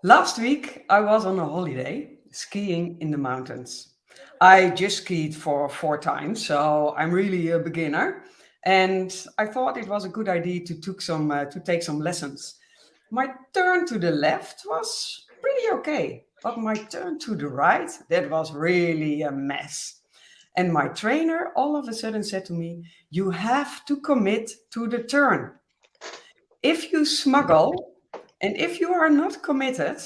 Last week, I was on a holiday skiing in the mountains. I just skied for 4 times, so I'm really a beginner. And I thought it was a good idea to take some lessons. My turn to the left was pretty okay, but my turn to the right, that was really a mess. And my trainer all of a sudden said to me, "You have to commit to the turn. If you smuggle and if you are not committed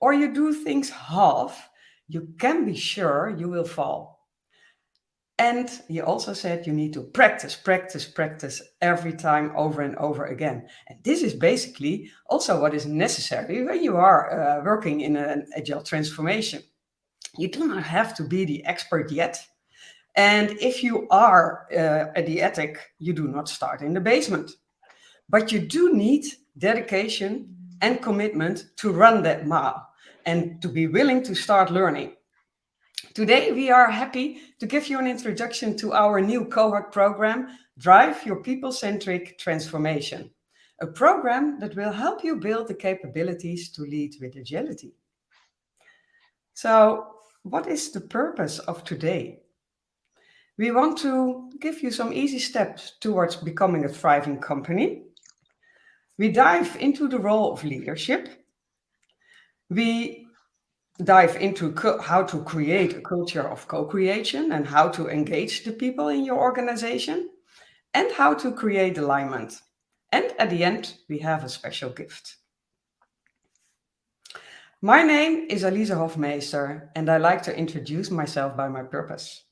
or you do things half, you can be sure you will fall." And he also said you need to practice, practice, practice every time over and over again. And this is basically also what is necessary when you are working in an agile transformation. You do not have to be the expert yet. And if you are the attic, you do not start in the basement. But you do need dedication and commitment to run that mile and to be willing to start learning. Today, we are happy to give you an introduction to our new cohort program, Drive Your People-Centric Transformation, a program that will help you build the capabilities to lead with agility. So, what is the purpose of today? We want to give you some easy steps towards becoming a thriving company. We dive into the role of leadership. We dive into how to create a culture of co-creation and how to engage the people in your organization and how to create alignment. And at the end, we have a special gift. My name is Elise Hofmeester, and I like to introduce myself by my purpose.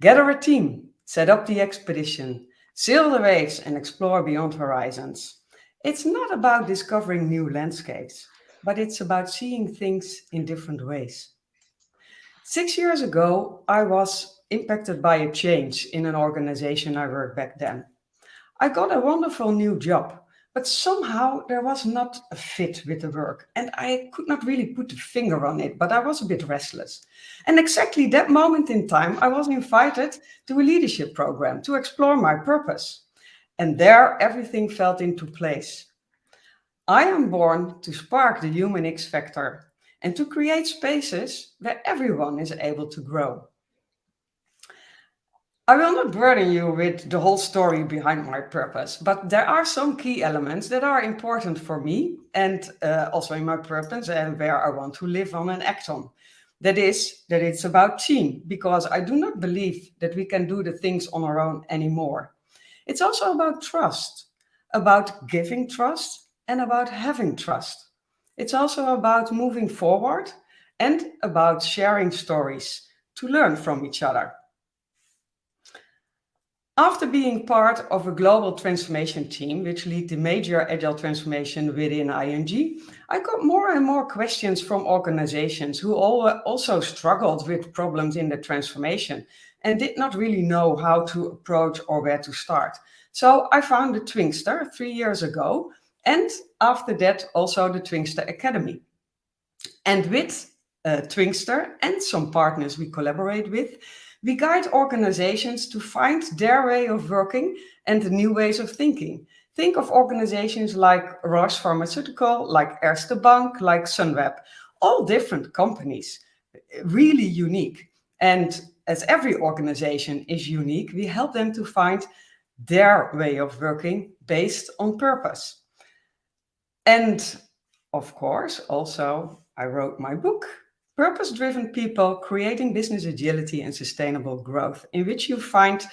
Gather a team, set up the expedition, sail the waves, and explore beyond horizons. It's not about discovering new landscapes, but it's about seeing things in different ways. 6 years ago, I was impacted by a change in an organization I worked back then. I got a wonderful new job, but somehow there was not a fit with the work. And I could not really put a finger on it, but I was a bit restless. And exactly that moment in time, I was invited to a leadership program to explore my purpose. And there, everything fell into place. I am born to spark the human X factor and to create spaces where everyone is able to grow. I will not burden you with the whole story behind my purpose, but there are some key elements that are important for me and also in my purpose and where I want to live on and act on. That is, that it's about team, because I do not believe that we can do the things on our own anymore. It's also about trust, about giving trust and about having trust. It's also about moving forward and about sharing stories to learn from each other. After being part of a global transformation team, which lead the major agile transformation within ING, I got more and more questions from organizations who also struggled with problems in the transformation and did not really know how to approach or where to start. So I found the Twingster 3 years ago, and after that, also the Twingster Academy. And with Twingster and some partners we collaborate with, we guide organizations to find their way of working and the new ways of thinking. Think of organizations like Roche Pharmaceutical, like Erste Bank, like Sunweb, all different companies, really unique. And as every organization is unique, we help them to find their way of working based on purpose. And of course, also, I wrote my book, Purpose Driven People Creating Business Agility and Sustainable Growth, in which you find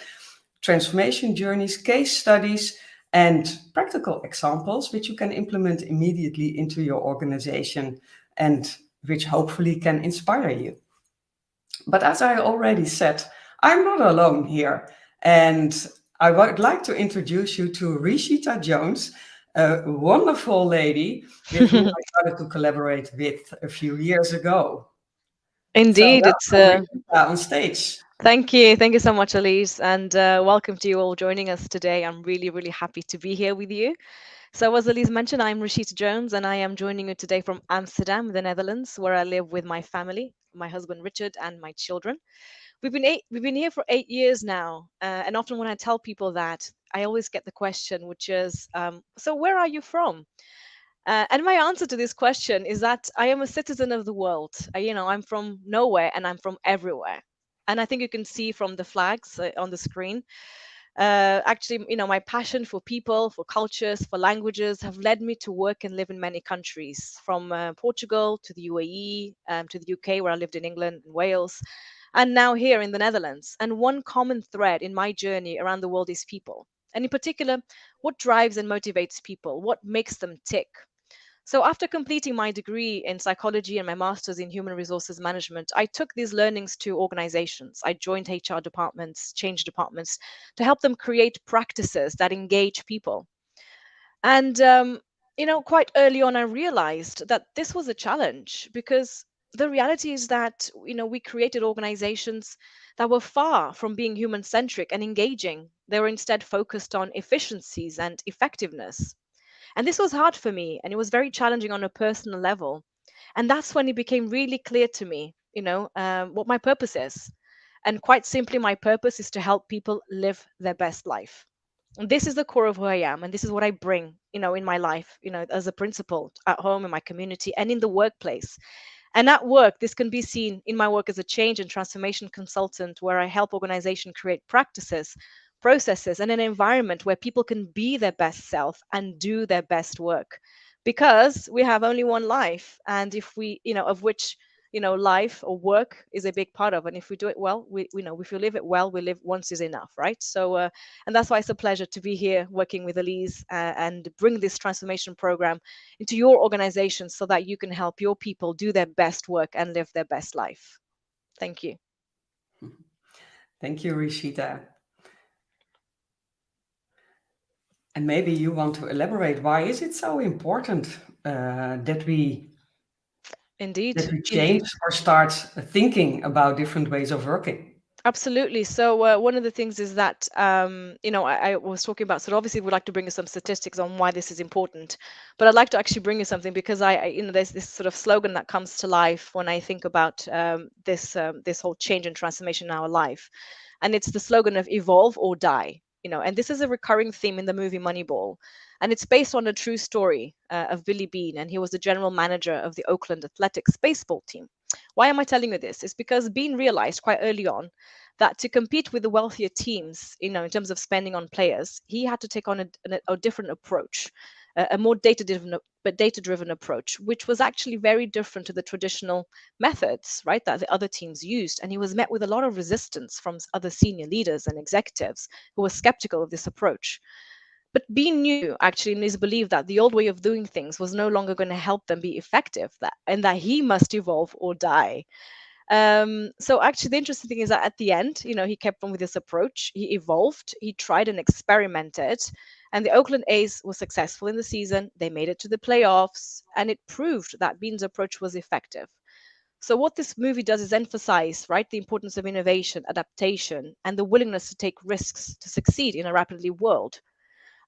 transformation journeys, case studies, and practical examples which you can implement immediately into your organization and which hopefully can inspire you. But as I already said, I'm not alone here. And I would like to introduce you to Rishita Jones, a wonderful lady with whom I started to collaborate with a few years ago. So Indeed, it's welcome, Rishita, on stage. thank you. Thank you so much, Elise, and welcome to you all joining us today. I'm really, really happy to be here with you. So, as Elise mentioned, I'm Rashida Jones, and I am joining you today from Amsterdam, the Netherlands, where I live with my family, my husband Richard, and my children. We've been here for 8 years now, and often when I tell people that, I always get the question, which is, so where are you from? And my answer to this question is that I am a citizen of the world. I'm from nowhere and I'm from everywhere. And I think you can see from the flags on the screen. Actually, my passion for people, for cultures, for languages have led me to work and live in many countries, from Portugal to the UAE, to the UK, where I lived in England and Wales, and now here in the Netherlands. And one common thread in my journey around the world is people. And in particular, what drives and motivates people? What makes them tick? So, after completing my degree in psychology and my master's in human resources management, I took these learnings to organizations. I joined HR departments, change departments to help them create practices that engage people. And, quite early on, I realized that this was a challenge because the reality is that, we created organizations that were far from being human centric and engaging. They were instead focused on efficiencies and effectiveness. And this was hard for me, and it was very challenging on a personal level. And that's when it became really clear to me, what my purpose is. And quite simply, my purpose is to help people live their best life. And this is the core of who I am, and this is what I bring, in my life, as a principal at home, in my community, and in the workplace. And at work, this can be seen in my work as a change and transformation consultant, where I help organizations create practices, processes, and an environment where people can be their best self and do their best work. Because we have only one life, and if we, of which, life or work is a big part of, and if we do it well, if we live it well, we live once is enough, right? So, and that's why it's a pleasure to be here working with Elise and bring this transformation program into your organization so that you can help your people do their best work and live their best life. Thank you. Thank you, Rishita. And maybe you want to elaborate, why is it so important that we Indeed. change or start thinking about different ways of working? Absolutely. So one of the things is that I was talking about. So obviously, we'd like to bring you some statistics on why this is important, but I'd like to actually bring you something because there's this sort of slogan that comes to life when I think about this whole change and transformation in our life, and it's the slogan of evolve or die. And this is a recurring theme in the movie Moneyball, and it's based on a true story of Billy Bean, and he was the general manager of the Oakland Athletics baseball team. Why am I telling you this? It's because Bean realized quite early on that to compete with the wealthier teams, in terms of spending on players, he had to take on a different approach, a more data-driven approach, which was actually very different to the traditional methods, right, that the other teams used. And he was met with a lot of resistance from other senior leaders and executives who were skeptical of this approach. But Bean knew actually in his belief that the old way of doing things was no longer going to help them be effective, and that he must evolve or die. So actually, the interesting thing is that at the end, he kept on with this approach. He evolved, he tried and experimented, and the Oakland A's were successful in the season. They made it to the playoffs, and it proved that Bean's approach was effective. So what this movie does is emphasize, right, the importance of innovation, adaptation, and the willingness to take risks to succeed in a rapidly world.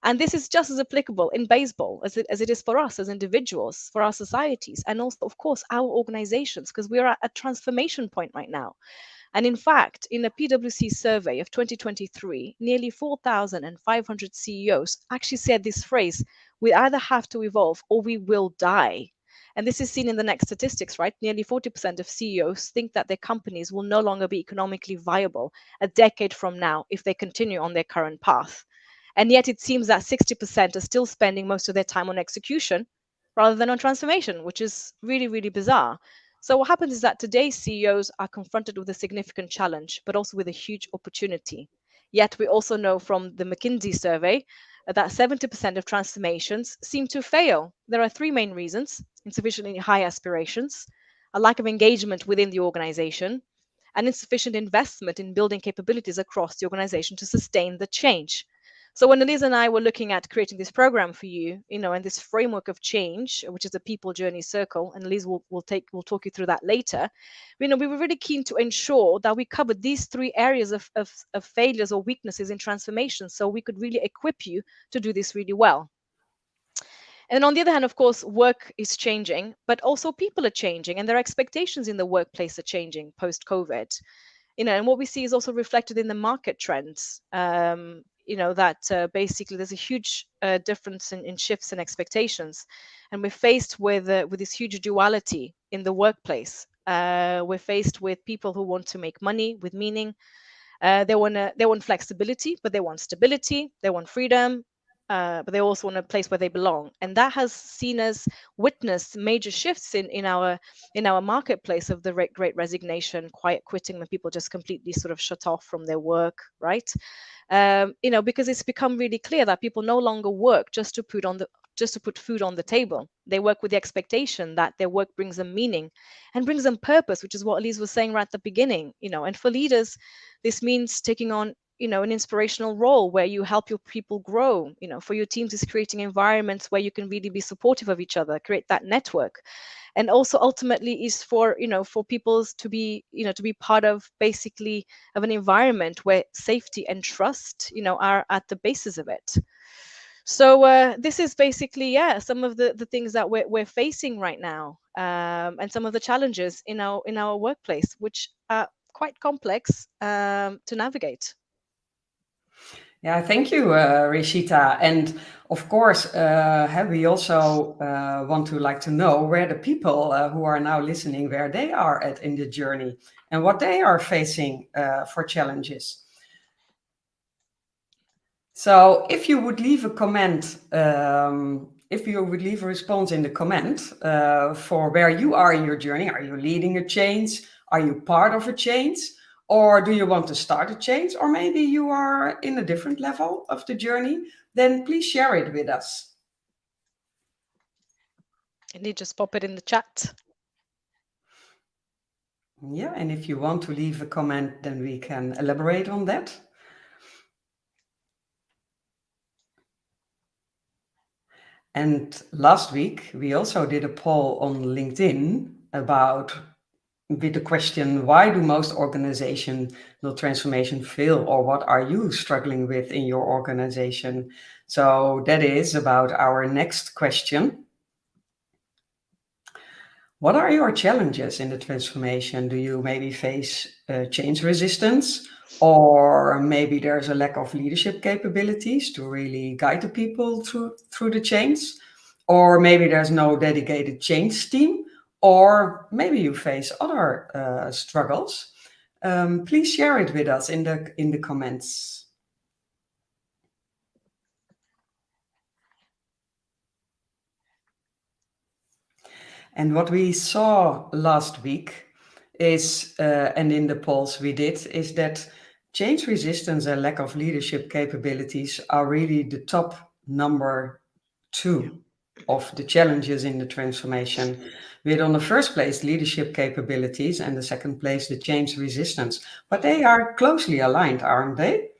And this is just as applicable in baseball as it is for us as individuals, for our societies, and also, of course, our organizations, because we are at a transformation point right now. And in fact, in a PwC survey of 2023, nearly 4,500 CEOs actually said this phrase: we either have to evolve or we will die. And this is seen in the next statistics, right? Nearly 40% of CEOs think that their companies will no longer be economically viable a decade from now if they continue on their current path. And yet it seems that 60% are still spending most of their time on execution rather than on transformation, which is really, really bizarre. So what happens is that today's CEOs are confronted with a significant challenge, but also with a huge opportunity. Yet we also know from the McKinsey survey that 70% of transformations seem to fail. There are three main reasons: insufficiently high aspirations, a lack of engagement within the organization, and insufficient investment in building capabilities across the organization to sustain the change. So when Elise and I were looking at creating this program for you, and this framework of change, which is a people journey circle, and Elise will talk you through that later. We were really keen to ensure that we covered these three areas of failures or weaknesses in transformation, so we could really equip you to do this really well. And on the other hand, of course, work is changing, but also people are changing, and their expectations in the workplace are changing post-COVID. And what we see is also reflected in the market trends. that basically there's a huge difference in shifts and expectations, and we're faced with this huge duality in the workplace. We're faced with people who want to make money with meaning. They want flexibility, but they want stability. They want freedom, but they also want a place where they belong. And that has seen us witness major shifts in our marketplace of the great resignation, quiet quitting, when people just completely sort of shut off from their work, right? Because it's become really clear that people no longer work just to put food on the table. They work with the expectation that their work brings them meaning and brings them purpose, which is what Elise was saying right at the beginning. And for leaders, this means taking on an inspirational role where you help your people grow. For your teams, is creating environments where you can really be supportive of each other, create that network. And also ultimately is for people to be part of basically of an environment where safety and trust are at the basis of it. So this is basically, some of the things that we're facing right now, and some of the challenges in our workplace, which are quite complex to navigate. Yeah, thank you, Rishita. And of course, we also want to like to know where the people who are now listening, where they are at in the journey and what they are facing for challenges. So if you would leave a comment, if you would leave a response in the comment for where you are in your journey, are you leading a change? Are you part of a change? Or do you want to start a change? Or maybe you are in a different level of the journey, then please share it with us. And you just pop it in the chat. Yeah, and if you want to leave a comment, then we can elaborate on that. And last week, we also did a poll on LinkedIn about with the question, why do most organizational transformation fail, or what are you struggling with in your organization? So that is about our next question. What are your challenges in the transformation? Do you maybe face change resistance, or maybe there's a lack of leadership capabilities to really guide the people through the change? Or maybe there's no dedicated change team, or maybe you face other struggles. Please share it with us in the comments. And what we saw last week is, and in the polls we did, is that change resistance and lack of leadership capabilities are really the top number 2 of the challenges in the transformation. With on the first place leadership capabilities, and the second place the change resistance. But they are closely aligned, aren't they?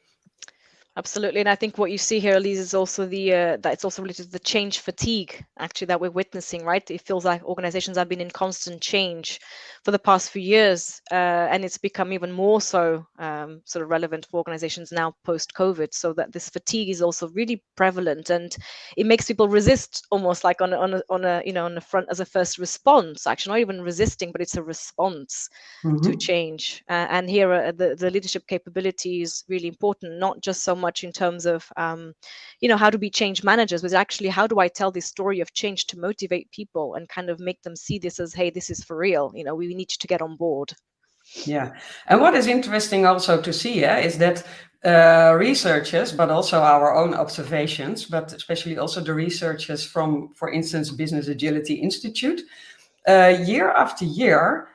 Absolutely, and I think what you see here, Elise, is also that it's also related to the change fatigue, actually, that we're witnessing, right? It feels like organizations have been in constant change for the past few years, and it's become even more so sort of relevant for organizations now post-COVID. So that this fatigue is also really prevalent, and it makes people resist, almost like on the front as a first response. Actually, not even resisting, but it's a response to change. And here, the leadership capability is really important, not just so much in terms of how to be change managers, but actually how do I tell this story of change to motivate people and kind of make them see this as, hey, this is for real, we need you to get on board. Yeah, and what is interesting also to see is that researchers, but also our own observations, but especially also the researchers from, for instance, Business Agility Institute, year after year,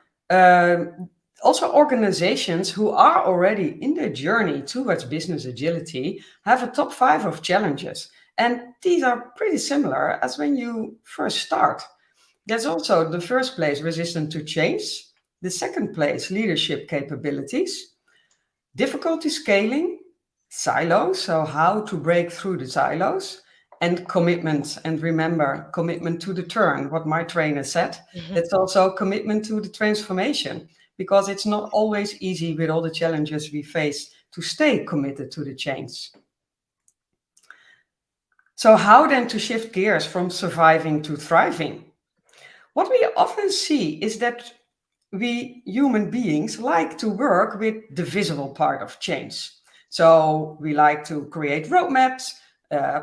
also organizations who are already in their journey towards business agility have a top 5 of challenges. And these are pretty similar as when you first start. There's also the first place, resistant to change. The second place, leadership capabilities. Difficulty scaling, silos, so how to break through the silos. And commitment, and remember, commitment to the turn, what my trainer said. It's also commitment to the transformation, because it's not always easy with all the challenges we face to stay committed to the change. So how then to shift gears from surviving to thriving? What we often see is that we human beings like to work with the visible part of change. So we like to create roadmaps,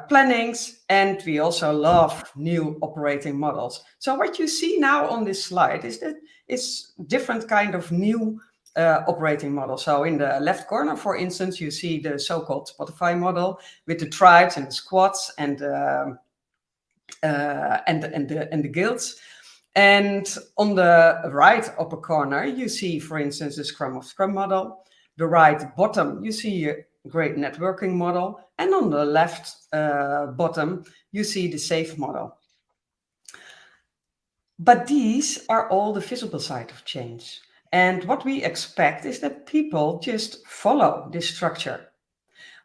plannings, and we also love new operating models. So what you see now on this slide is that it's different kind of new operating model. So in the left corner, for instance, you see the so-called Spotify model with the tribes and the squads and the guilds. And on the right upper corner, you see, for instance, the Scrum of Scrum model. The right bottom, you see a great networking model. And on the left bottom, you see the SAFe model. But these are all the visible side of change. And what we expect is that people just follow this structure.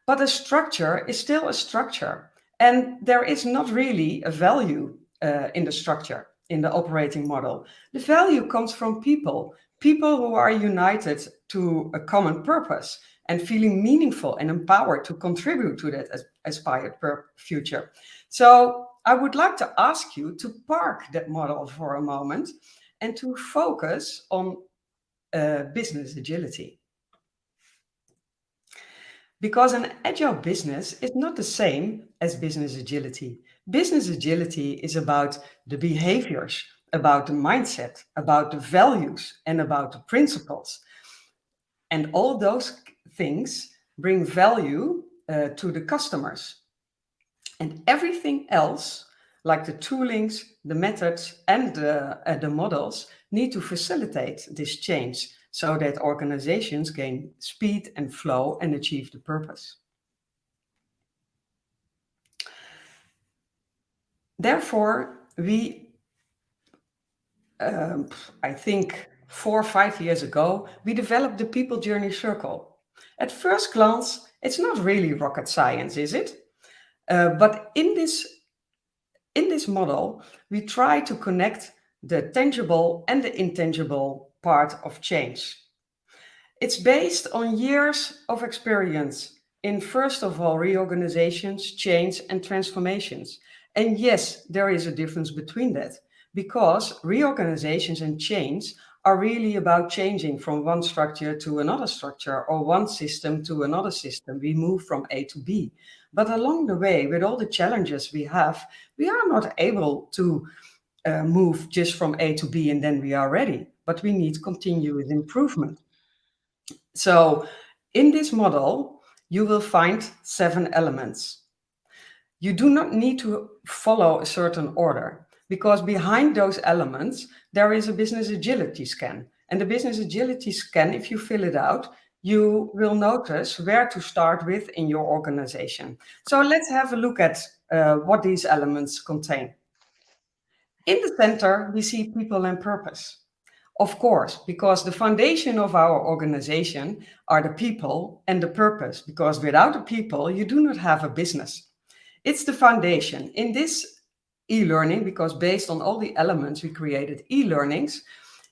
But a structure is still a structure. And there is not really a value in the structure, in the operating model. The value comes from people who are united to a common purpose and feeling meaningful and empowered to contribute to that aspired future. So I would like to ask you to park that model for a moment and to focus on business agility. Because an agile business is not the same as business agility. Business agility is about the behaviors, about the mindset, about the values, and about the principles. And all those things bring value to the customers. And everything else, like the toolings, the methods, and the models, need to facilitate this change so that organizations gain speed and flow and achieve the purpose. Therefore, I think 4 or 5 years ago, we developed the People Journey Circle. At first glance, it's not really rocket science, is it? But in this model, we try to connect the tangible and the intangible part of change. It's based on years of experience in, first of all, reorganizations, change, and transformations. And yes, there is a difference between that, because reorganizations and change are really about changing from one structure to another structure or one system to another system. We move from A to B. But along the way, with all the challenges we have, we are not able to move just from A to B and then we are ready. But we need continuous improvement. So in this model, you will find 7 elements. You do not need to follow a certain order, because behind those elements, there is a business agility scan. And the business agility scan, if you fill it out, you will notice where to start with in your organization. So let's have a look at what these elements contain. In the center, we see people and purpose. Of course, because the foundation of our organization are the people and the purpose, because without the people, you do not have a business. It's the foundation. In this e-learning, because based on all the elements we created e-learnings,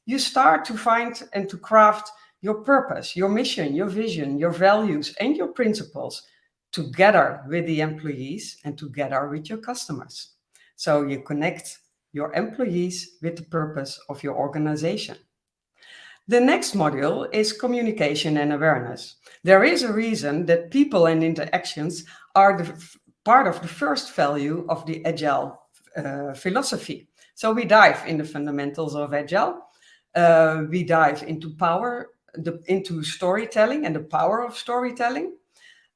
you start to find and to craft your purpose, your mission, your vision, your values, and your principles together with the employees and together with your customers. So you connect your employees with the purpose of your organization. The next module is communication and awareness. There is a reason that people and interactions are the part of the first value of the Agile philosophy. So we dive in the fundamentals of Agile. We dive into into storytelling and the power of storytelling.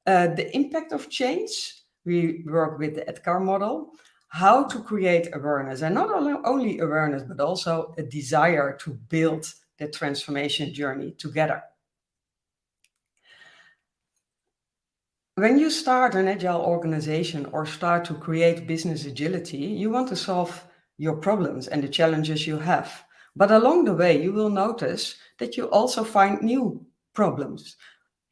The impact of change. We work with the EDGAR model. How to create awareness, and not only awareness, but also a desire to build the transformation journey together. When you start an agile organization or start to create business agility, you want to solve your problems and the challenges you have. But along the way, you will notice that you also find new problems.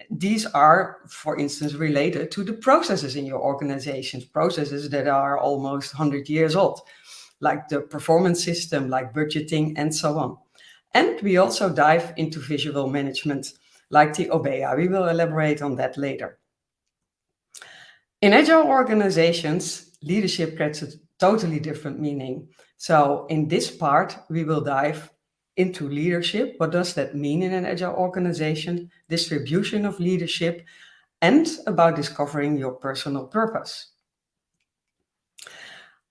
These are, for instance, related to the processes in your organizations, processes that are almost 100 years old, like the performance system, like budgeting, and so on. And we also dive into visual management, like the OBEA. We will elaborate on that later. In agile organizations, leadership gets a totally different meaning. So in this part, we will dive into leadership. What does that mean in an agile organization? Distribution of leadership and about discovering your personal purpose.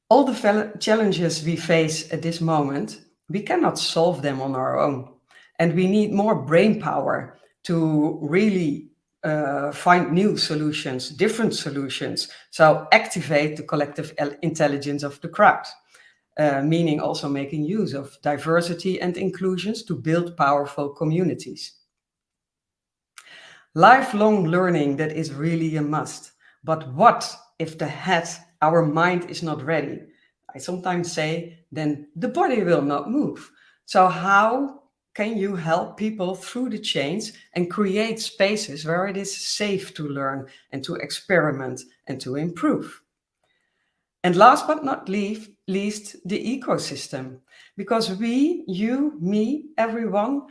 All the challenges we face at this moment, we cannot solve them on our own. And we need more brain power to really find new solutions, different solutions. So activate the collective intelligence of the crowd, meaning also making use of diversity and inclusions to build powerful communities. Lifelong learning, that is really a must. But what if the head, our mind, is not ready? I sometimes say, then the body will not move. So how can you help people through the change and create spaces where it is safe to learn and to experiment and to improve? And last but not least, the ecosystem. Because we, you, me, everyone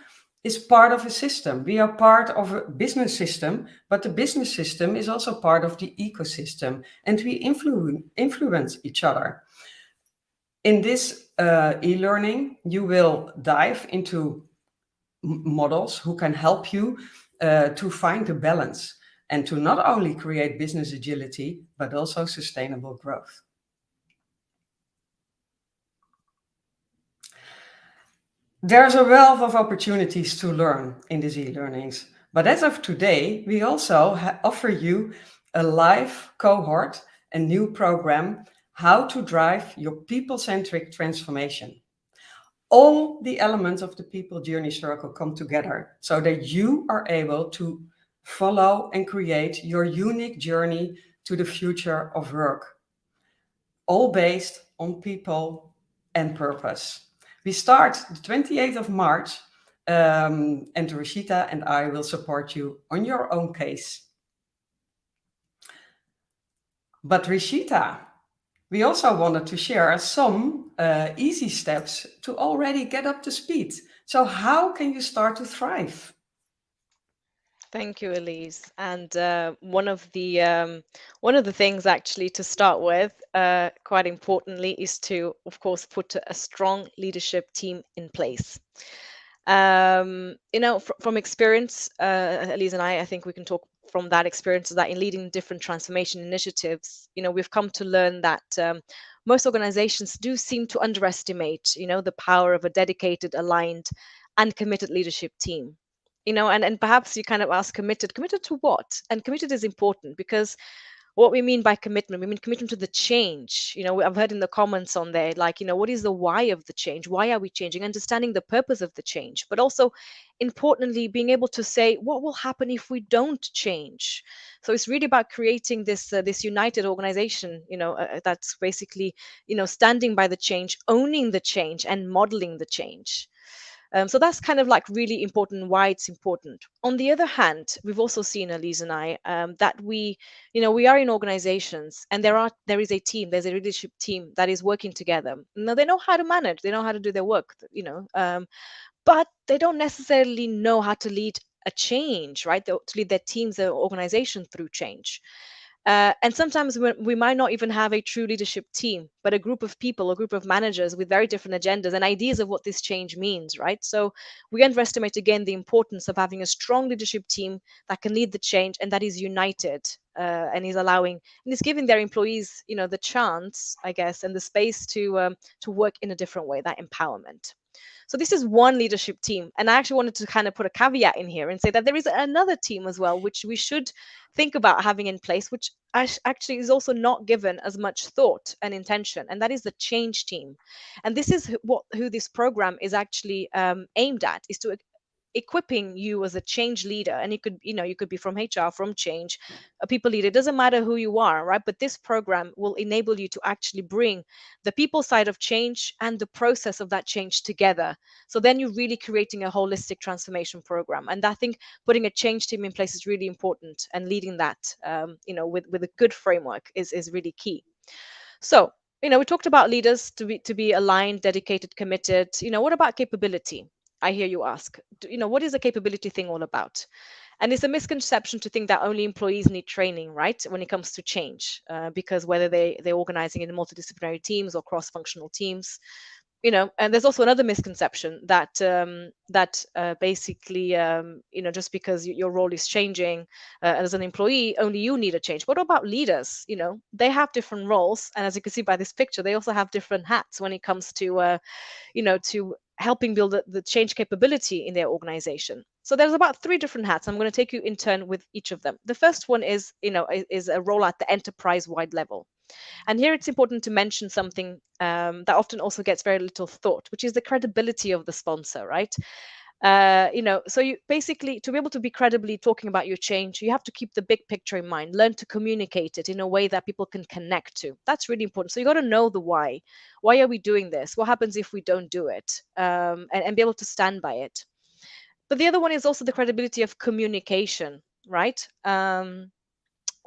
is part of a system. We are part of a business system, but the business system is also part of the ecosystem, and we influence each other. In this e-learning, you will dive into models who can help you to find a balance and to not only create business agility, but also sustainable growth. There's a wealth of opportunities to learn in these e-learnings, but as of today, we also offer you a live cohort, a new program, How to Drive Your People-Centric Transformation. All the elements of the People Journey Circle come together so that you are able to follow and create your unique journey to the future of work, all based on people and purpose. We start the 28th of March, and Rishita and I will support you on your own case. But Rishita, we also wanted to share some easy steps to already get up to speed. So how can you start to thrive? Thank you, Elise. And one of the things actually to start with, quite importantly, is to, of course, put a strong leadership team in place. From experience, Elise and I think we can talk from that experience that in leading different transformation initiatives, we've come to learn that most organizations do seem to underestimate, the power of a dedicated, aligned, and committed leadership team. And perhaps you kind of ask, committed to what? And committed is important because what we mean by commitment, we mean commitment to the change. I've heard in the comments on there, like, what is the why of the change? Why are we changing? Understanding the purpose of the change, but also importantly, being able to say what will happen if we don't change. So it's really about creating this united organization, that's basically, standing by the change, owning the change, and modeling the change. So that's kind of like really important why it's important. On the other hand, we've also seen, Elise and I, that we are in organizations and there is a team, there's a leadership team that is working together. Now they know how to manage, they know how to do their work, but they don't necessarily know how to lead a change, right? To lead their teams, their organization through change. And sometimes we might not even have a true leadership team, but a group of people, a group of managers with very different agendas and ideas of what this change means, right? So we underestimate again the importance of having a strong leadership team that can lead the change and that is united, and is allowing and is giving their employees, the chance, I guess, and the space to work in a different way, that empowerment. So this is one leadership team. And I actually wanted to kind of put a caveat in here and say that there is another team as well, which we should think about having in place, which actually is also not given as much thought and intention. And that is the change team. And this is who this program is actually aimed at, is to equipping you as a change leader. And you could be from HR, from change, a people leader. It doesn't matter who you are, right? But this program will enable you to actually bring the people side of change and the process of that change together. So then you're really creating a holistic transformation program. And I think putting a change team in place is really important, and leading that with a good framework is really key. So we talked about leaders to be aligned, dedicated, committed. What about capability? I hear you ask. What is the capability thing all about? And it's a misconception to think that only employees need training, right, when it comes to change, because whether they're organizing in multidisciplinary teams or cross-functional teams, And there's also another misconception that basically, just because your role is changing as an employee, only you need a change. What about leaders? They have different roles, and as you can see by this picture, they also have different hats when it comes to helping build the change capability in their organization. So there's about three different hats. I'm going to take you in turn with each of them. The first one is a role at the enterprise-wide level. And here it's important to mention something that often also gets very little thought, which is the credibility of the sponsor, right? So you basically, to be able to be credibly talking about your change, you have to keep the big picture in mind, learn to communicate it in a way that people can connect to. That's really important. So you got to know the why. Why are we doing this? What happens if we don't do it? And be able to stand by it. But the other one is also the credibility of communication, right?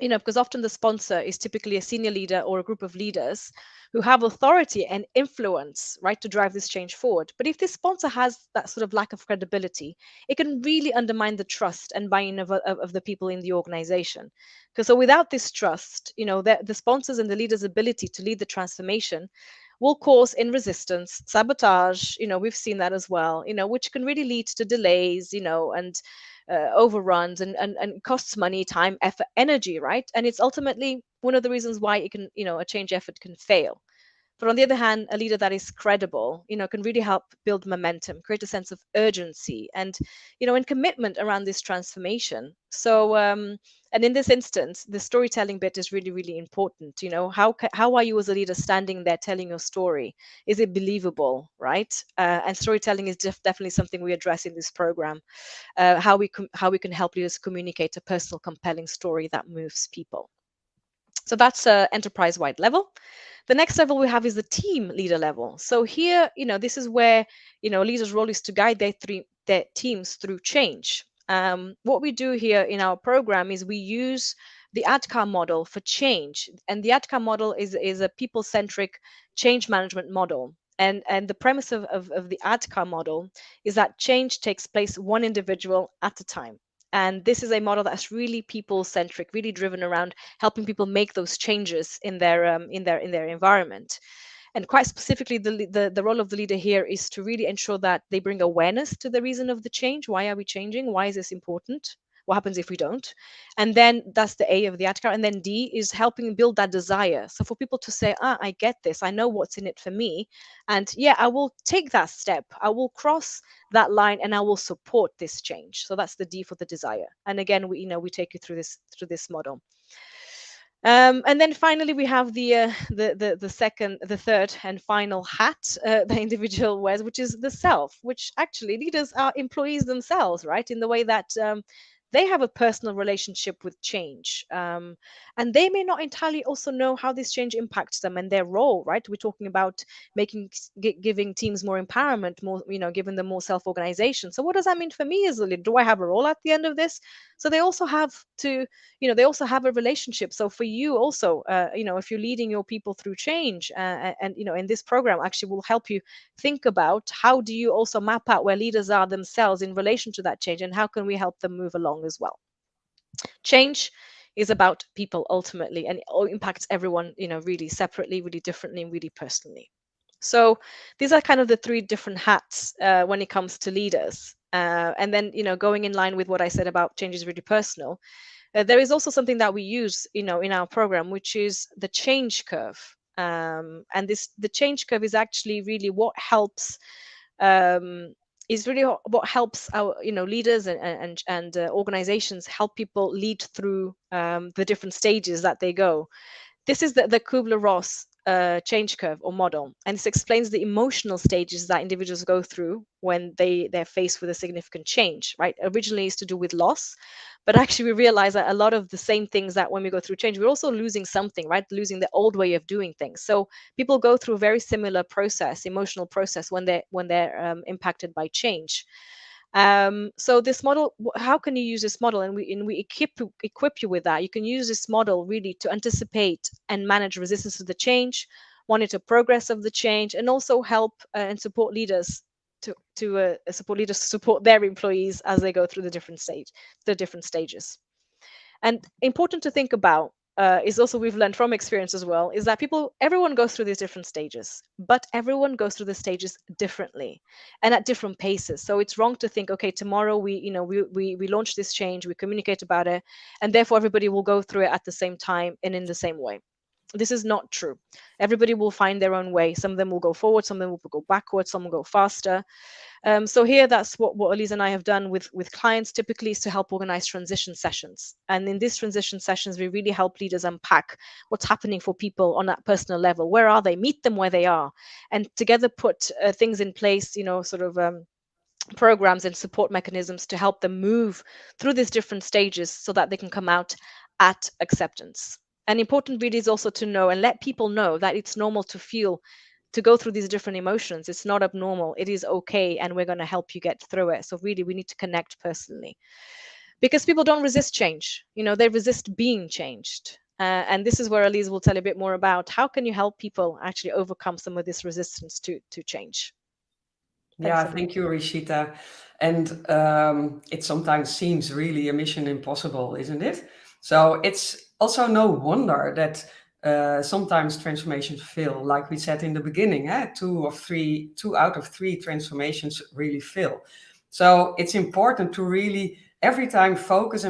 Because often the sponsor is typically a senior leader or a group of leaders who have authority and influence, right, to drive this change forward. But if this sponsor has that sort of lack of credibility, it can really undermine the trust and buy-in of the people in the organization. Because so without this trust, the sponsors and the leaders' ability to lead the transformation will cause in resistance, sabotage. We've seen that as well. Which can really lead to delays. And overruns and costs money, time, effort, energy, right? And it's ultimately one of the reasons why it can, a change effort can fail. But on the other hand, a leader that is credible, can really help build momentum, create a sense of urgency and commitment around this transformation. So, and in this instance, the storytelling bit is really, really important. How are you as a leader standing there telling your story? Is it believable, right? And storytelling is definitely something we address in this program. How we can help leaders communicate a personal, compelling story that moves people. So that's enterprise-wide level. The next level we have is the team leader level. So here, this is where, a leader's role is to guide their teams through change. What we do here in our program is we use the ADKAR model for change. And the ADKAR model is a people-centric change management model. And the premise of the ADKAR model is that change takes place one individual at a time. And this is a model that's really people-centric, really driven around helping people make those changes in their environment. And quite specifically, the role of the leader here is to really ensure that they bring awareness to the reason of the change. Why are we changing? Why is this important? What happens if we don't? And then that's the A of the ATCAR. And then D is helping build that desire. So for people to say, I get this, I know what's in it for me. And yeah, I will take that step. I will cross that line and I will support this change. So that's the D for the desire. And again, we take you through this model. And then finally, we have the third and final hat the individual wears, which is the self, which actually leaders are employees themselves, right? In the way that they have a personal relationship with change. And they may not entirely also know how this change impacts them and their role, right? We're talking about giving teams more empowerment, more, giving them more self-organization. So what does that mean for me as a leader? Do I have a role at the end of this? So they also have to, they also have a relationship. So for you also, if you're leading your people through change, and in this program actually will help you think about how do you also map out where leaders are themselves in relation to that change, and how can we help them move along as well. Change is about people ultimately, and it all impacts everyone, really separately, really differently, and really personally. So these are kind of the three different hats when it comes to leaders. And then, going in line with what I said about change is really personal, there is also something that we use, in our program, which is the change curve. And the change curve is actually really what helps what helps our leaders and organizations help people lead through the different stages that they go. This is the Kubler-Ross change curve or model, and this explains the emotional stages that individuals go through when they're faced with a significant change. Right? Originally, it's to do with loss, but actually, we realize that a lot of the same things that when we go through change, we're also losing something, right? Losing the old way of doing things. So people go through a very similar process, emotional process, when they're impacted by change. So this model, how can you use this model? And we equip you with that. You can use this model really to anticipate and manage resistance to the change, monitor progress of the change, and also help and support leaders to support their employees as they go through the different stages. And important to think about is also we've learned from experience as well, is that everyone goes through these different stages, but everyone goes through the stages differently and at different paces. So it's wrong to think, okay, tomorrow we launch this change, we communicate about it, and therefore everybody will go through it at the same time and in the same way. This is not true. Everybody will find their own way. Some of them will go forward, some of them will go backwards, some will go faster. So here, that's what Elise and I have done with clients typically, is to help organize transition sessions. And in these transition sessions, we really help leaders unpack what's happening for people on that personal level. Where are they? Meet them where they are, and together put things in place, programs and support mechanisms to help them move through these different stages so that they can come out at acceptance. And important really is also to know and let people know that it's normal to go through these different emotions. It's not abnormal. It is okay. And we're going to help you get through it. So really, we need to connect personally, because people don't resist change. They resist being changed. And this is where Elise will tell you a bit more about how can you help people actually overcome some of this resistance to change. Thanks, Yeah, Elise. thank you, Rishita. And it sometimes seems really a mission impossible, isn't it? So it's also no wonder that sometimes transformations fail. Like we said in the beginning, two out of three transformations really fail. So it's important to really every time focus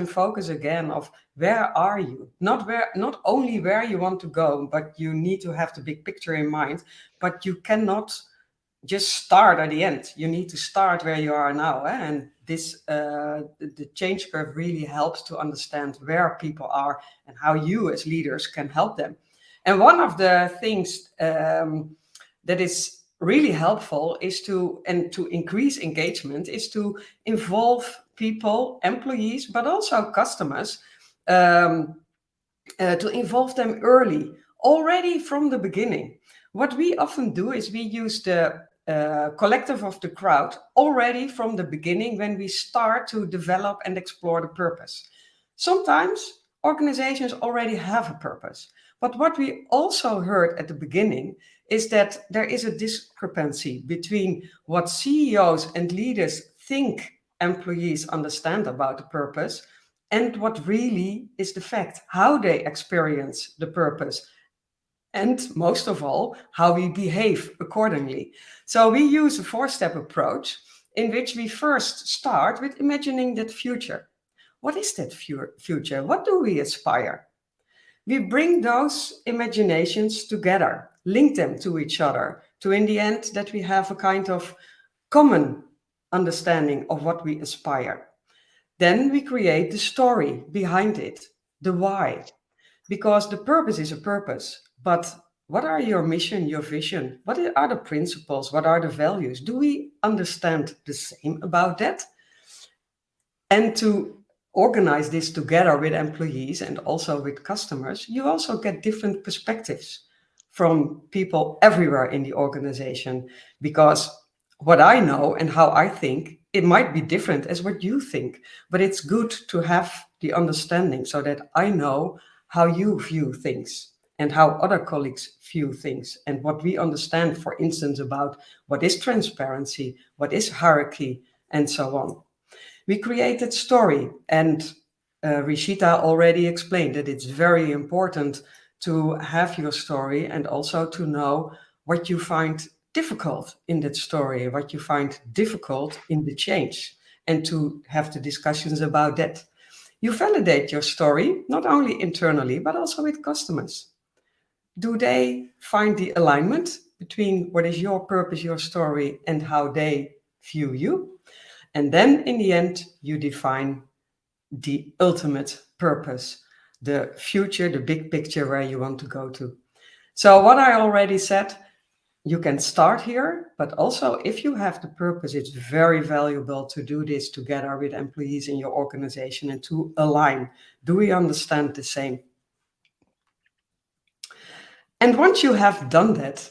again of where are you? Not only where you want to go, but you need to have the big picture in mind. But you cannot just start at the end. You need to start where you are now. And this, the change curve really helps to understand where people are and how you as leaders can help them. And one of the things that is really helpful is to increase engagement is to involve people, employees, but also customers, to involve them early, already from the beginning. What we often do is we use the collective of the crowd already from the beginning when we start to develop and explore the purpose. Sometimes organizations already have a purpose, but what we also heard at the beginning is that there is a discrepancy between what CEOs and leaders think employees understand about the purpose and what really is the fact, how they experience the purpose, and most of all, how we behave accordingly. So we use a four-step approach in which we first start with imagining that future. What is that future? What do we aspire? We bring those imaginations together, link them to each other, to in the end that we have a kind of common understanding of what we aspire. Then we create the story behind it, the why, because the purpose is a purpose. But what are your mission, your vision? What are the principles? What are the values? Do we understand the same about that? And to organize this together with employees and also with customers, you also get different perspectives from people everywhere in the organization, because what I know and how I think, it might be different as what you think, but it's good to have the understanding so that I know how you view things and how other colleagues view things and what we understand, for instance, about what is transparency, what is hierarchy, and so on. We created story, and Rishita already explained that it's very important to have your story and also to know what you find difficult in that story, what you find difficult in the change, and to have the discussions about that. You validate your story, not only internally, but also with customers. Do they find the alignment between what is your purpose, your story, and how they view you? And then in the end, you define the ultimate purpose, the future, the big picture where you want to go to. So what I already said, you can start here, but also if you have the purpose, it's very valuable to do this together with employees in your organization and to align. Do we understand the same? And once you have done that,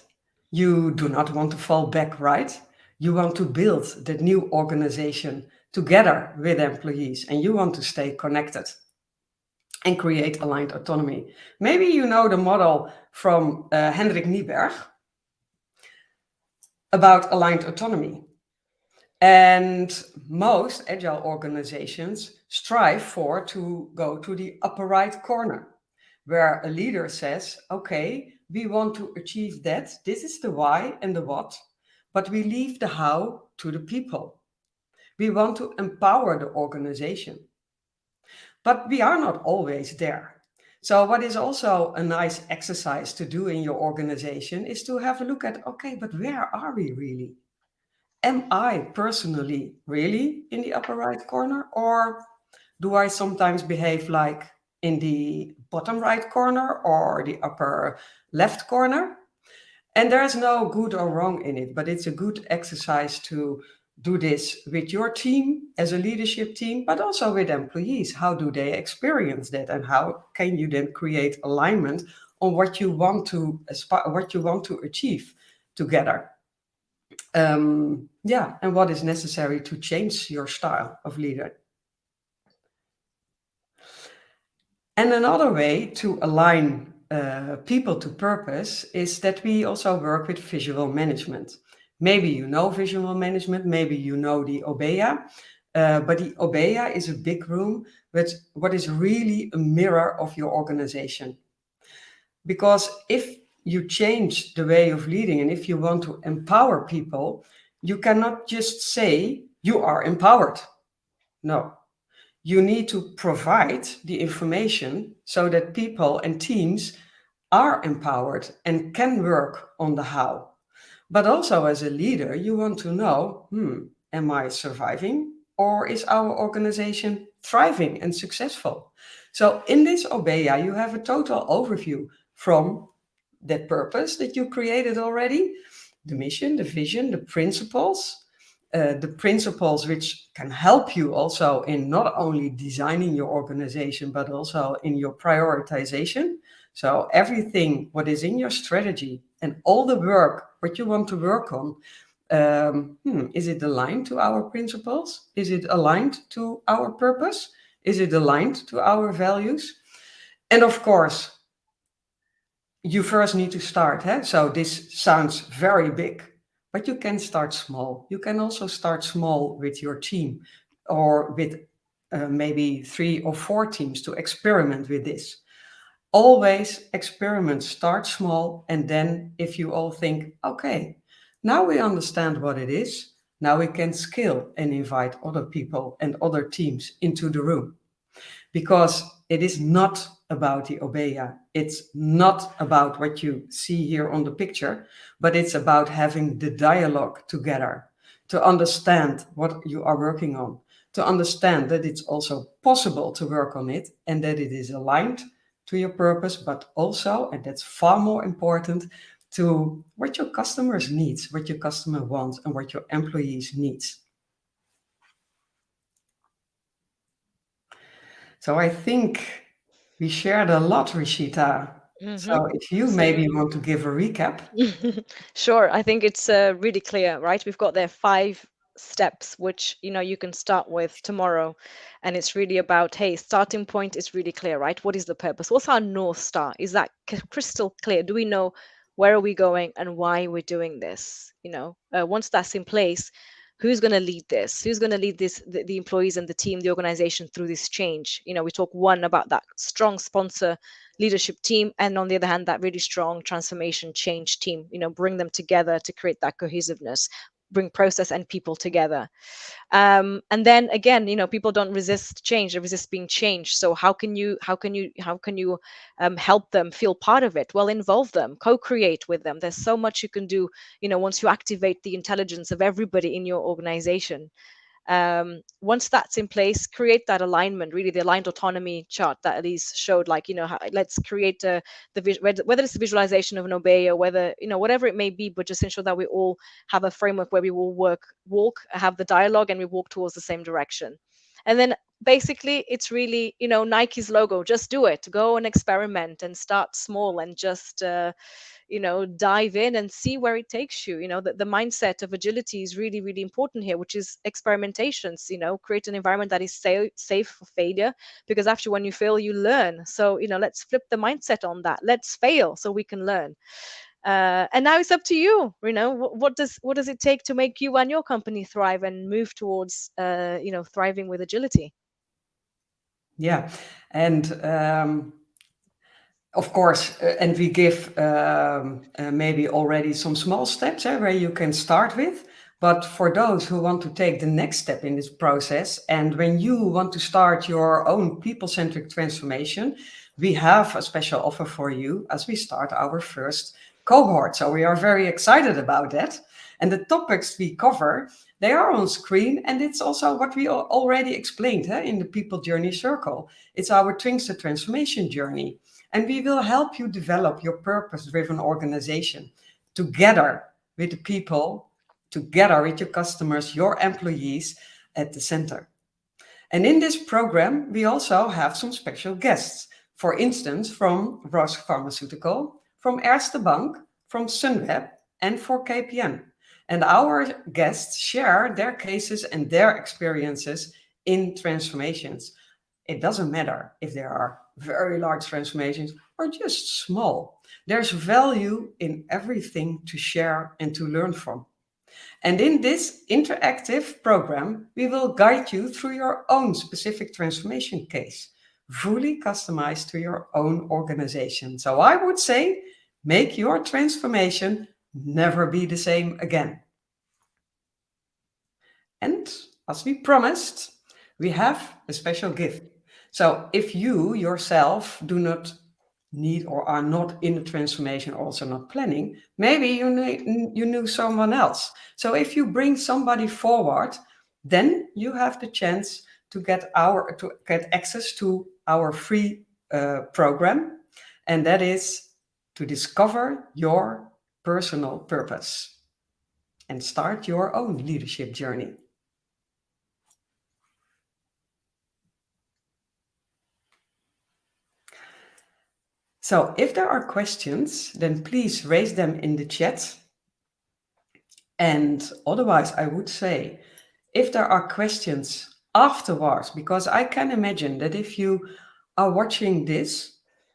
you do not want to fall back, right? You want to build that new organization together with employees, and you want to stay connected and create aligned autonomy. Maybe you know the model from Hendrik Nieberg about aligned autonomy. And most agile organizations strive to go to the upper right corner. where a leader says, okay, we want to achieve that. This is the why and the what, but we leave the how to the people. We want to empower the organization, but we are not always there. So, what is also a nice exercise to do in your organization is to have a look at, okay, but where are we really? Am I personally really in the upper right corner, or do I sometimes behave like in the bottom right corner or the upper left corner? And there's no good or wrong in it, but it's a good exercise to do this with your team as a leadership team, but also with employees. How do they experience that, and how can you then create alignment on what you want to aspire, what you want to achieve together? Yeah, and what is necessary to change your style of leader. And another way to align people to purpose is that we also work with visual management. Maybe you know visual management, maybe you know the OBEA, but the OBEA is a big room with what is really a mirror of your organization. Because if you change the way of leading and if you want to empower people, you cannot just say you are empowered. No, you need to provide the information so that people and teams are empowered and can work on the how. But also, as a leader, you want to know, am I surviving, or is our organization thriving and successful? So, in this OBEA, you have a total overview from that purpose that you created already, the mission, the vision, the principles which can help you also in not only designing your organization, but also in your prioritization. So everything what is in your strategy and all the work what you want to work on, is it aligned to our principles? Is it aligned to our purpose? Is it aligned to our values? And of course, you first need to start. So this sounds very big, but you can start small. You can also start small with your team or with maybe 3 or 4 teams to experiment with this. Always experiment, start small, and then if you all think, okay, now we understand what it is, now we can scale and invite other people and other teams into the room. Because it is not about the OBEA. It's not about what you see here on the picture, but it's about having the dialogue together to understand what you are working on, to understand that it's also possible to work on it and that it is aligned to your purpose, but also, and that's far more important, to what your customers needs, what your customer wants, and what your employees needs. So I think we shared a lot, Rishita. So if you maybe Absolutely. want to give a recap. Sure. I think it's really clear, right? We've got there 5 steps, which you can start with tomorrow, and it's really about, hey, starting point is really clear, right? What is the purpose? What's our North Star? Is that crystal clear? Do we know where are we going and why we're doing this? Once that's in place, who's going to lead this? Who's going to lead the employees and the team, the organization through this change? We talk one about that strong sponsor leadership team, and on the other hand, that really strong transformation change team. Bring them together to create that cohesiveness, bring process and people together. And then again, people don't resist change; they resist being changed. So how can you help them feel part of it? Well, involve them, co-create with them. There's so much you can do. Once you activate the intelligence of everybody in your organization, once that's in place, create that alignment, really the aligned autonomy chart that Elise showed, like, let's create whether it's the visualization of an obey, or whether, whatever it may be, but just ensure that we all have a framework where we will have the dialogue, and we walk towards the same direction. And then basically it's really, Nike's logo, just do it, go and experiment and start small, and just dive in and see where it takes you. The mindset of agility is really, really important here, which is experimentations. Create an environment that is safe for failure, because after, when you fail, you learn. So let's flip the mindset on that. Let's fail so we can learn. And now it's up to you. What does it take to make you and your company thrive and move towards thriving with agility? Yeah. And Of course, and we give maybe already some small steps where you can start with. But for those who want to take the next step in this process, and when you want to start your own people-centric transformation, we have a special offer for you as we start our first cohort. So we are very excited about that. And the topics we cover, they are on screen, and it's also what we already explained in the People Journey Circle. It's our Twinks the Transformation journey. And we will help you develop your purpose-driven organization together with the people, together with your customers, your employees at the center. And in this program, we also have some special guests. For instance, from Roche Pharmaceutical, from Erste Bank, from Sunweb, and for KPN. And our guests share their cases and their experiences in transformations. It doesn't matter if there are very large transformations or just small. There's value in everything to share and to learn from. And in this interactive program, we will guide you through your own specific transformation case, fully customized to your own organization. So I would say, make your transformation never be the same again. And as we promised, we have a special gift. So if you yourself do not need or are not in the transformation, also not planning, maybe you knew someone else. So if you bring somebody forward, then you have the chance to get access to our free program, and that is to discover your personal purpose and start your own leadership journey. So if there are questions, then please raise them in the chat. And otherwise, I would say, if there are questions afterwards, because I can imagine that if you are watching this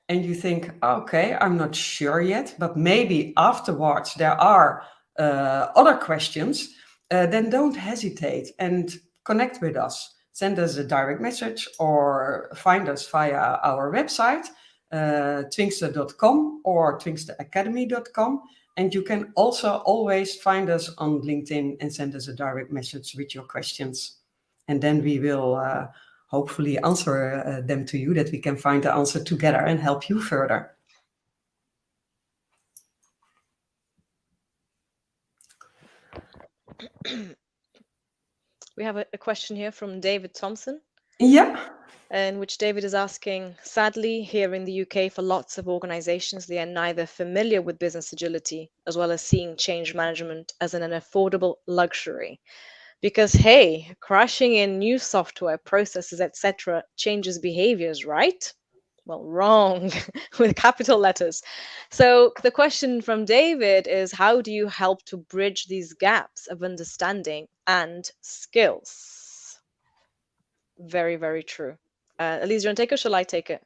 and you think, okay, I'm not sure yet, but maybe afterwards there are other questions, then don't hesitate and connect with us. Send us a direct message or find us via our website, twinkster.com or twinksteracademy.com. And you can also always find us on LinkedIn and send us a direct message with your questions. And then we will hopefully answer them to you, that we can find the answer together and help you further. We have a question here from David Thompson. Yeah. In which David is asking, sadly, here in the UK, for lots of organizations, they are neither familiar with business agility as well as seeing change management as an affordable luxury. Because, hey, crashing in new software, processes, etc., changes behaviors, right? Well, wrong with capital letters. So the question from David is, how do you help to bridge these gaps of understanding and skills? Very, very true. Elise, you want to take it or shall I take it?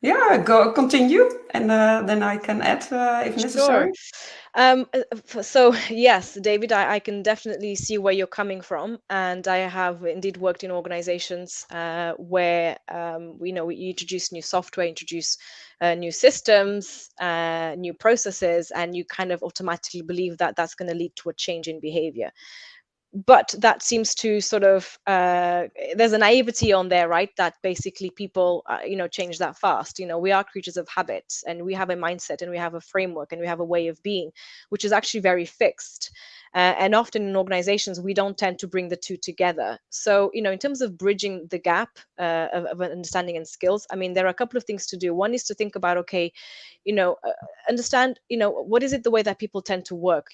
Yeah, continue, and then I can add if necessary. So yes, David, I can definitely see where you're coming from, and I have indeed worked in organizations where we introduce new software, introduce new systems, new processes, and you kind of automatically believe that that's going to lead to a change in behavior. But that seems to sort of there's a naivety on there, right? That basically people change that fast. We are creatures of habits, and we have a mindset, and we have a framework, and we have a way of being, which is actually very fixed. And often in organizations, we don't tend to bring the two together. So in terms of bridging the gap of understanding and skills, I mean, there are a couple of things to do. One is to think about, okay, understand, what is it, the way that people tend to work,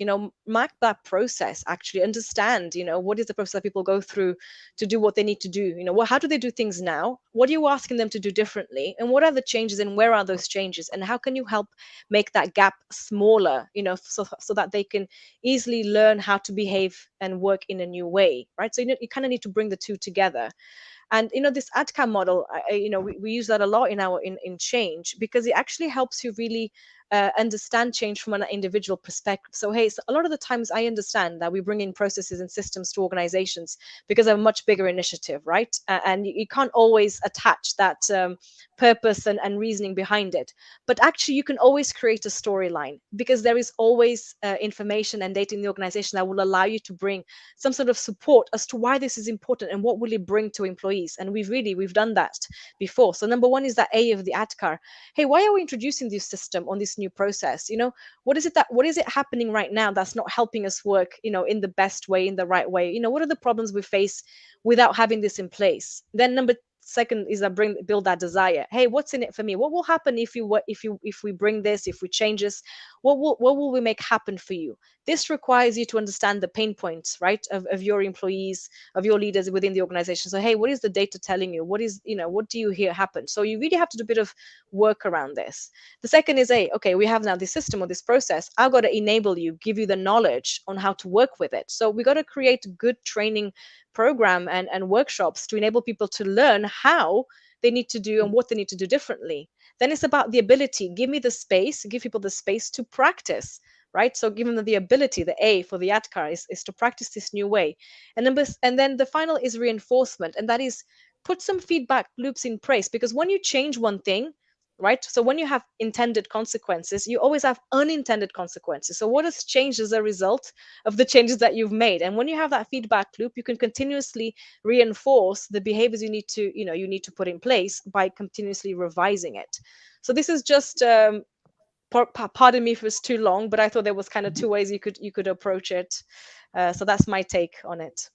map that process, actually understand, what is the process that people go through to do what they need to do. How do they do things now? What are you asking them to do differently? And what are the changes, and where are those changes? And how can you help make that gap smaller, so that they can easily learn how to behave and work in a new way, right? So you kind of need to bring the two together. And this ADCAM model, we use that a lot in change, because it actually helps you really understand change from an individual perspective. So, hey, so a lot of the times I understand that we bring in processes and systems to organizations because of a much bigger initiative, right? And you can't always attach that purpose and reasoning behind it. But actually, you can always create a storyline because there is always information and data in the organization that will allow you to bring some sort of support as to why this is important and what will it bring to employees. And we've done that before. So number one is that A of the ADKAR. Hey, why are we introducing this system on this new process? What is it happening right now that's not helping us work, in the best way, in the right way? What are the problems we face without having this in place? Then number second is that build that desire. Hey, what's in it for me? What will happen if we bring this, if we change this? What will we make happen for you? This requires you to understand the pain points, right, of your employees, of your leaders within the organization. So hey, what is the data telling you? What do you hear happen? So you really have to do a bit of work around this. The second is, hey, okay, we have now this system or this process. I've got to enable you, give you the knowledge on how to work with it. So we got to create a good training program and workshops to enable people to learn how they need to do and what they need to do differently. Then it's about the ability. Give me the space, give people the space to practice, right? So give them the ability, the A for the ADKAR is to practice this new way. And then the final is reinforcement, and that is put some feedback loops in place, because when you change one thing, right? So when you have intended consequences, you always have unintended consequences. So what has changed as a result of the changes that you've made? And when you have that feedback loop, you can continuously reinforce the behaviors you need to put in place by continuously revising it. So this is just pardon me if it's too long, but I thought there was kind of two ways you could approach it. So that's my take on it.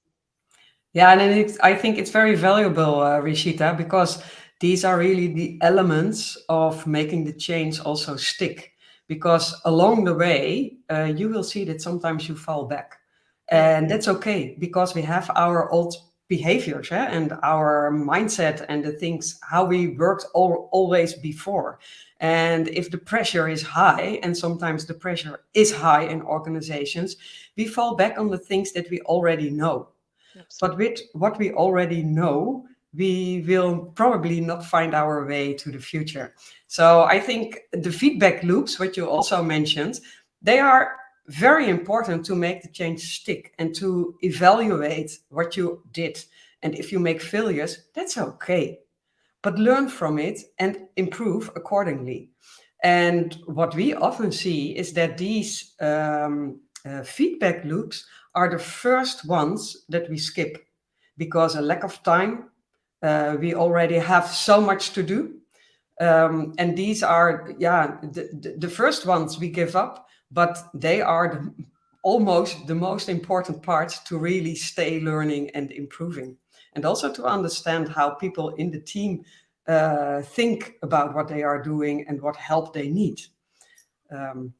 Yeah, and I think it's very valuable, Rishita, because these are really the elements of making the change also stick. Because along the way, you will see that sometimes you fall back. And that's okay, because we have our old behaviors, and our mindset and the things, how we worked always before. And if the pressure is high, and sometimes the pressure is high in organizations, we fall back on the things that we already know. But with what we already know, we will probably not find our way to the future. So I think the feedback loops, what you also mentioned, they are very important to make the change stick and to evaluate what you did. And if you make failures, that's okay. But learn from it and improve accordingly. And what we often see is that these feedback loops are the first ones that we skip, because a lack of time, we already have so much to do. And these are, yeah, the first ones we give up, but they are almost the most important part to really stay learning and improving. And also to understand how people in the team think about what they are doing and what help they need.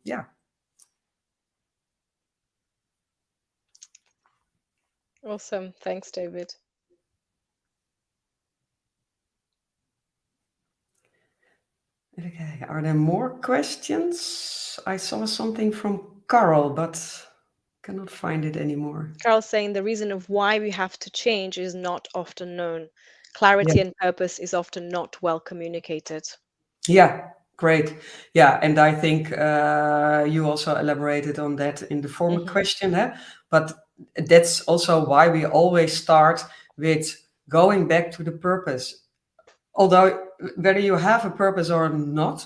Yeah. Awesome. Thanks, David. Okay, are there more questions? I saw something from Carl, but cannot find it anymore. Carl's saying the reason of why we have to change is not often known. Clarity Yeah. and purpose is often not well communicated. Yeah, great. Yeah, and I think you also elaborated on that in the former question, but that's also why we always start with going back to the purpose. Although whether you have a purpose or not,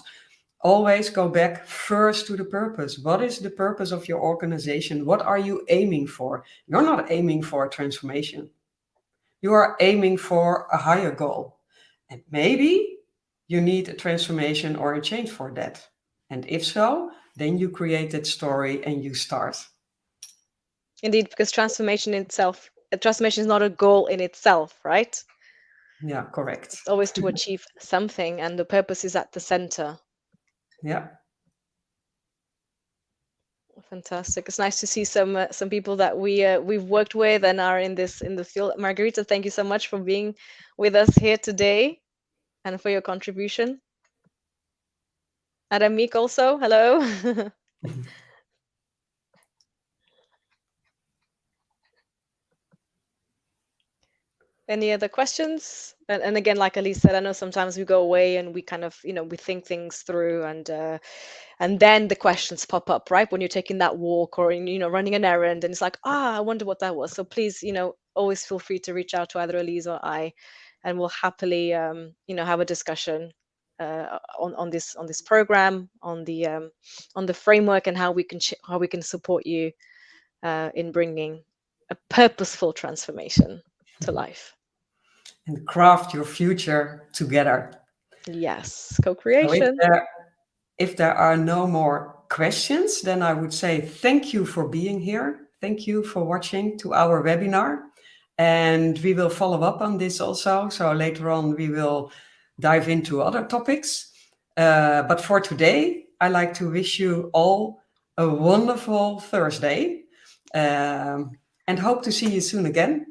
always go back first to the purpose. What is the purpose of your organization? What are you aiming for? You're not aiming for a transformation. You are aiming for a higher goal. And maybe you need a transformation or a change for that. And if so, then you create that story and you start. Indeed, because transformation is not a goal in itself, right? Yeah, correct. It's always to achieve something, and the purpose is at the center. Yeah. Fantastic. It's nice to see some people that we've worked with and are in the field. Margarita, thank you so much for being with us here today and for your contribution. Aramik also, hello. Any other questions? And again, like Elise said, I know sometimes we go away and we kind of, we think things through, and then the questions pop up, right? When you're taking that walk or running an errand, and it's like, I wonder what that was. So please, always feel free to reach out to either Elise or I, and we'll happily, have a discussion on this program, on the framework, and how we can support you in bringing a purposeful transformation to life. And craft your future together. Yes, So co-creation. if there are no more questions, then I would say thank you for being here. Thank you for watching to our webinar. And we will follow up on this also. So later on, we will dive into other topics. But for today, I like to wish you all a wonderful Thursday, and hope to see you soon again.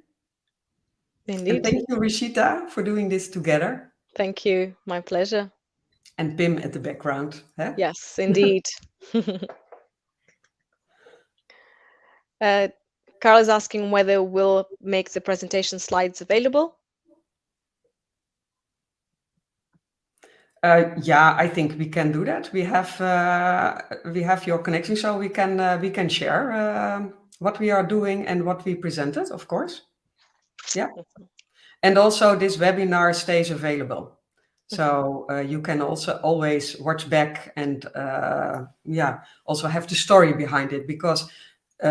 And Indeed. thank you, Rishita, for doing this together. Thank you. My pleasure. And Pim at the background. Huh? Yes, indeed. Carl is asking whether we'll make the presentation slides available. Yeah, I think we can do that. We have your connection, so we can share what we are doing and what we presented, of course. Yeah, and also this webinar stays available, so you can also always watch back and yeah, also have the story behind it, because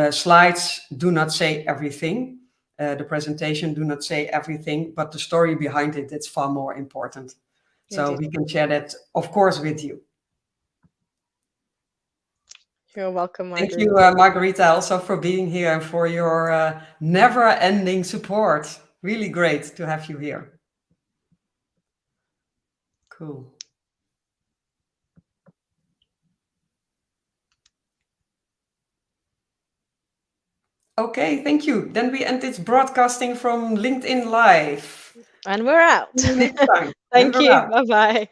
slides do not say everything. The presentation do not say everything, but the story behind it, it's far more important. So Indeed. we can share that, of course, with you. You're welcome, Thank Margaret. you, Margarita, also for being here and for your never-ending support. Really great to have you here. Cool. Okay, thank you. Then we end this broadcasting from LinkedIn Live. And we're out. See you next time. Thank And we're you. out. Bye-bye.